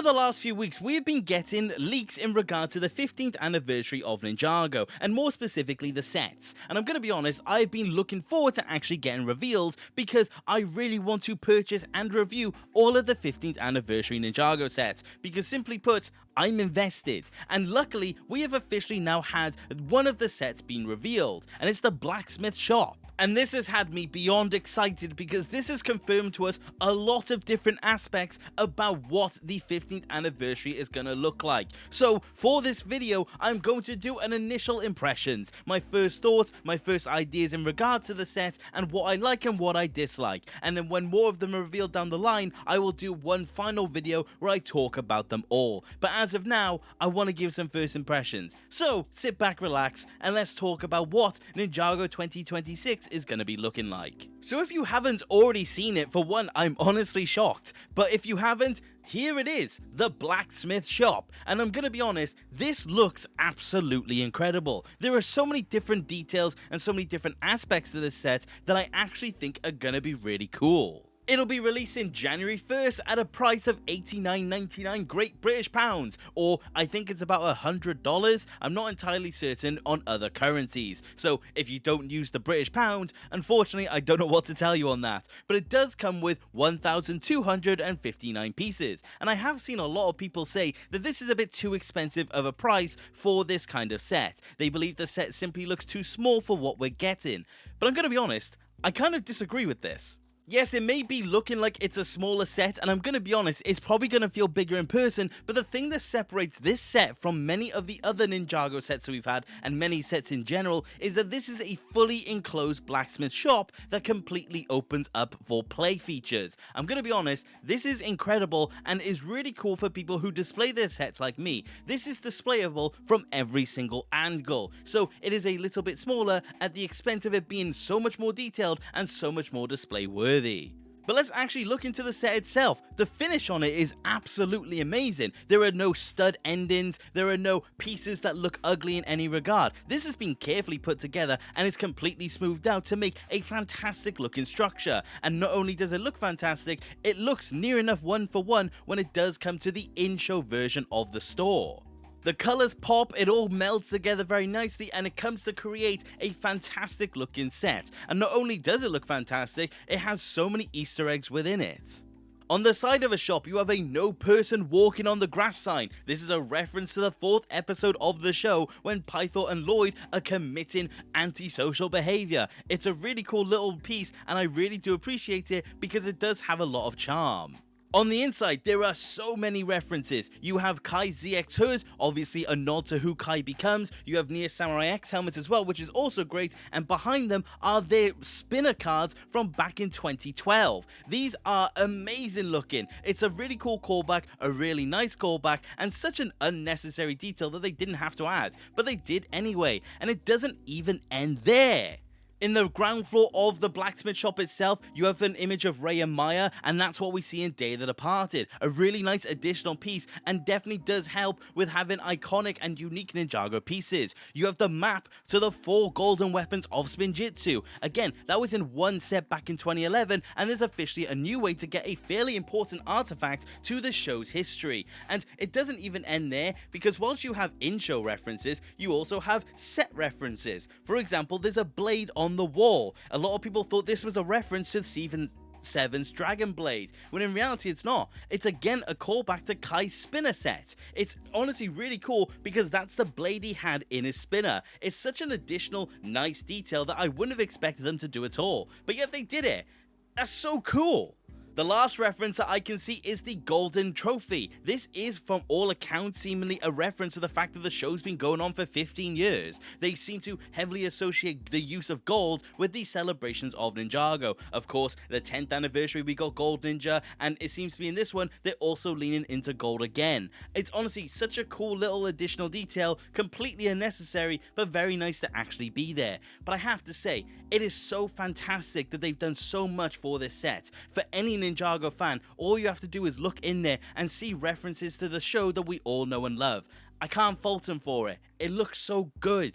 the last few weeks, we have been getting leaks in regard to the 15th anniversary of Ninjago, and more specifically the sets. And I'm going to be honest, I've been looking forward to actually getting revealed because I really want to purchase and review all of the 15th anniversary Ninjago sets, because simply put, I'm invested. And luckily, we have officially now had one of the sets being revealed, and it's the blacksmith shop. And this has had me beyond excited because this has confirmed to us a lot of different aspects about what the 15th anniversary is going to look like. So for this video, I'm going to do an initial impressions, my first thoughts, my first ideas in regard to the set, and what I like and what I dislike. And then when more of them are revealed down the line, I will do one final video where I talk about them all. But as of now, I want to give some first impressions. So sit back, relax, and let's talk about what Ninjago 2026 is going to be looking like. So if you haven't already seen it, for one, I'm honestly shocked. But if you haven't, here it is, the blacksmith shop. And I'm going to be honest, this looks absolutely incredible. There are so many different details and so many different aspects to this set that I actually think are going to be really cool. It'll be releasing January 1st at a price of $89.99 Great British Pounds, or I think it's about $100. I'm not entirely certain on other currencies. So if you don't use the British pound, unfortunately I don't know what to tell you on that. But it does come with 1,259 pieces. And I have seen a lot of people say that this is a bit too expensive of a price for this kind of set. They believe the set simply looks too small for what we're getting. But I'm going to be honest, I kind of disagree with this. Yes, it may be looking like it's a smaller set, and I'm going to be honest, it's probably going to feel bigger in person, but the thing that separates this set from many of the other Ninjago sets that we've had, and many sets in general, is that this is a fully enclosed blacksmith shop that completely opens up for play features. I'm going to be honest, this is incredible and is really cool for people who display their sets like me. This is displayable from every single angle, so it is a little bit smaller at the expense of it being so much more detailed and so much more display worthy. But let's actually look into the set itself. The finish on it is absolutely amazing. There are no stud endings, there are no pieces that look ugly in any regard. This has been carefully put together and is completely smoothed out to make a fantastic looking structure. And not only does it look fantastic, it looks near enough one for one when it does come to the in-show version of the store. The colors pop, it all melds together very nicely, and it comes to create a fantastic looking set. And not only does it look fantastic, it has so many Easter eggs within it. On the side of a shop, you have a no person walking on the grass sign. This is a reference to the 4th episode of the show when Pythor and Lloyd are committing antisocial behavior. It's a really cool little piece, and I really do appreciate it because it does have a lot of charm. On the inside, there are so many references. You have Kai's ZX hood, obviously a nod to who Kai becomes. You have Nier Samurai X helmet as well, which is also great. And behind them are their spinner cards from back in 2012. These are amazing looking. It's a really cool callback, a really nice callback, and such an unnecessary detail that they didn't have to add. But they did anyway, and it doesn't even end there. In the ground floor of the blacksmith shop itself, you have an image of Ray and Maya, and that's what we see in Day of the Departed. A really nice additional piece, and definitely does help with having iconic and unique Ninjago pieces. You have the map to the 4 golden weapons of Spinjitzu. Again, that was in one set back in 2011, and there's officially a new way to get a fairly important artifact to the show's history. And it doesn't even end there, because whilst you have in-show references, you also have set references. For example, there's a blade on the wall. A lot of people thought this was a reference to Season 7's Dragon Blade, when in reality it's not. It's again a callback to Kai's spinner set. It's honestly really cool because that's the blade he had in his spinner. It's such an additional nice detail that I wouldn't have expected them to do at all, but yet they did it. That's so cool. The last reference that I can see is the golden trophy. This is, from all accounts, seemingly a reference to the fact that the show's been going on for 15 years. They seem to heavily associate the use of gold with the celebrations of Ninjago. Of course, the 10th anniversary we got Gold Ninja, and it seems to be in this one, they're also leaning into gold again. It's honestly such a cool little additional detail, completely unnecessary, but very nice to actually be there. But I have to say, it is so fantastic that they've done so much for this set. For any Ninjago fan, all you have to do is look in there and see references to the show that we all know and love. I can't fault them for it. It looks so good.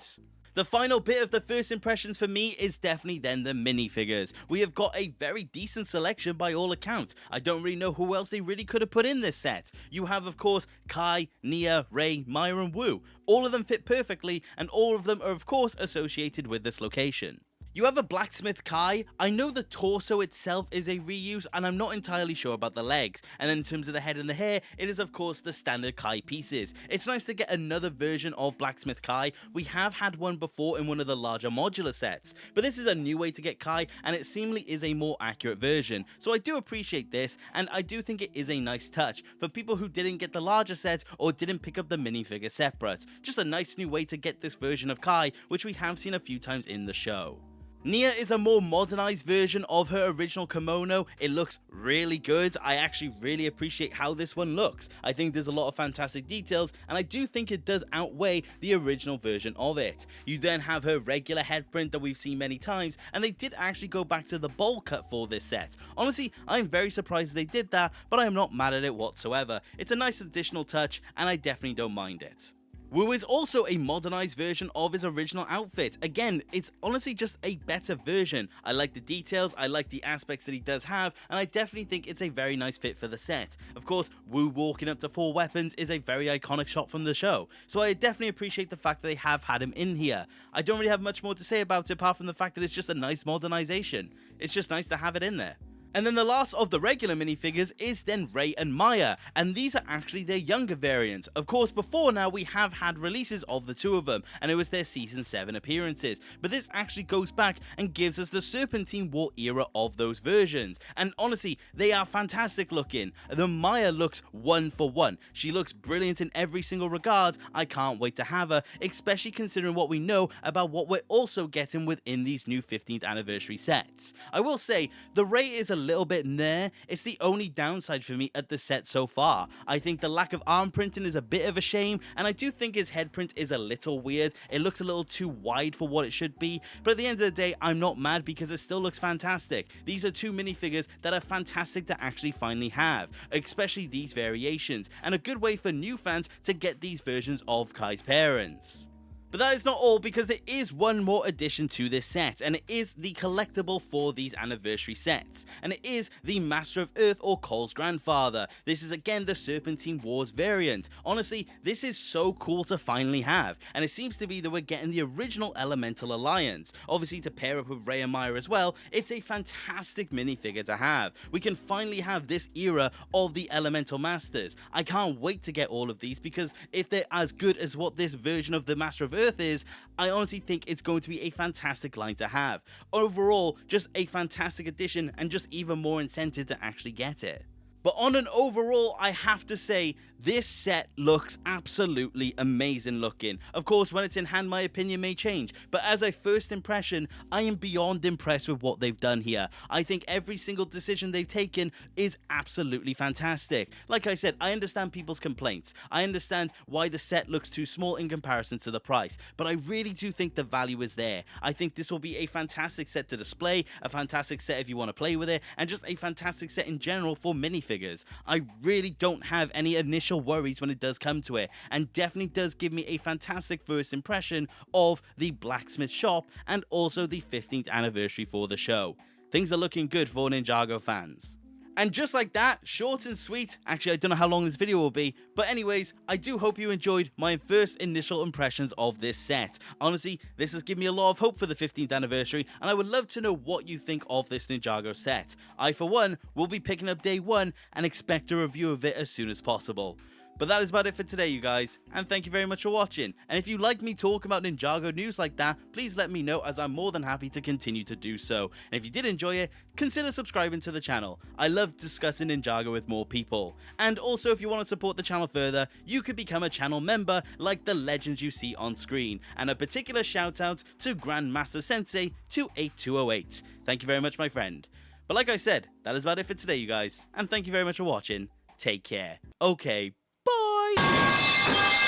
The final bit of the first impressions for me is definitely then the minifigures. We have got a very decent selection by all accounts. I don't really know who else they really could have put in this set. You have, of course, Kai, Nia, Rei, Maya, and Wu. All of them fit perfectly, and all of them are, of course, associated with this location. You have a blacksmith Kai. I know the torso itself is a reuse, and I'm not entirely sure about the legs. And then in terms of the head and the hair, it is of course the standard Kai pieces. It's nice to get another version of blacksmith Kai. We have had one before in one of the larger modular sets, but this is a new way to get Kai, and it seemingly is a more accurate version. So I do appreciate this, and I do think it is a nice touch for people who didn't get the larger set or didn't pick up the minifigure separate. Just a nice new way to get this version of Kai, which we have seen a few times in the show. Nia is a more modernized version of her original kimono. It looks really good. I actually really appreciate how this one looks. I think there's a lot of fantastic details, and I do think it does outweigh the original version of it. You then have her regular head print that we've seen many times, and they did actually go back to the bowl cut for this set. Honestly, I'm very surprised they did that, but I am not mad at it whatsoever. It's a nice additional touch, and I definitely don't mind it. Wu is also a modernized version of his original outfit. Again, it's honestly just a better version. I like the details, I like the aspects that he does have, and I definitely think it's a very nice fit for the set. Of course, Wu walking up to 4 weapons is a very iconic shot from the show, so I definitely appreciate the fact that they have had him in here. I don't really have much more to say about it apart from the fact that it's just a nice modernization. It's just nice to have it in there. And then the last of the regular minifigures is then Rei and Maya, and these are actually their younger variants. Of course, before now we have had releases of the two of them, and it was their season 7 appearances, but this actually goes back and gives us the Serpentine War era of those versions, and honestly, they are fantastic looking. The Maya looks 1 for 1. She looks brilliant in every single regard. I can't wait to have her, especially considering what we know about what we're also getting within these new 15th anniversary sets. I will say, the Rei is a little bit there. It's the only downside for me at the set so far. I think the lack of arm printing is a bit of a shame, and I do think his head print is a little weird. It looks a little too wide for what it should be, but at the end of the day, I'm not mad because it still looks fantastic. These are two minifigures that are fantastic to actually finally have, especially these variations, and a good way for new fans to get these versions of Kai's parents. But that is not all, because there is one more addition to this set, and it is the collectible for these anniversary sets, and it is the Master of Earth or Cole's grandfather. This is again the Serpentine Wars variant. Honestly, this is so cool to finally have, and it seems to be that we're getting the original Elemental Alliance. Obviously, to pair up with Rei and Maya as well, it's a fantastic minifigure to have. We can finally have this era of the Elemental Masters. I can't wait to get all of these, because if they're as good as what this version of the Master of Earth is, I honestly think it's going to be a fantastic line to have. Overall, just a fantastic addition, and just even more incentive to actually get it. But on an overall, I have to say, this set looks absolutely amazing looking. Of course, when it's in hand, my opinion may change, but as a first impression, I am beyond impressed with what they've done here. I think every single decision they've taken is absolutely fantastic. Like I said, I understand people's complaints. I understand why the set looks too small in comparison to the price, but I really do think the value is there. I think this will be a fantastic set to display, a fantastic set if you want to play with it, and just a fantastic set in general for minifigures. I really don't have any initial worries when it does come to it, and definitely does give me a fantastic first impression of the blacksmith shop and also the 15th anniversary for the show. Things are looking good for Ninjago fans. And just like that, short and sweet. Actually, I don't know how long this video will be, but anyways, I do hope you enjoyed my first initial impressions of this set. Honestly, this has given me a lot of hope for the 15th anniversary, and I would love to know what you think of this Ninjago set. I, for one, will be picking up day 1 and expect a review of it as soon as possible. But that is about it for today, you guys, and thank you very much for watching. And if you like me talking about Ninjago news like that, please let me know, as I'm more than happy to continue to do so. And if you did enjoy it, consider subscribing to the channel. I love discussing Ninjago with more people. And also, if you want to support the channel further, you could become a channel member like the legends you see on screen. And a particular shout out to Grandmaster Sensei 28208. Thank you very much, my friend. But like I said, that is about it for today, you guys, and thank you very much for watching. Take care. Okay, bye!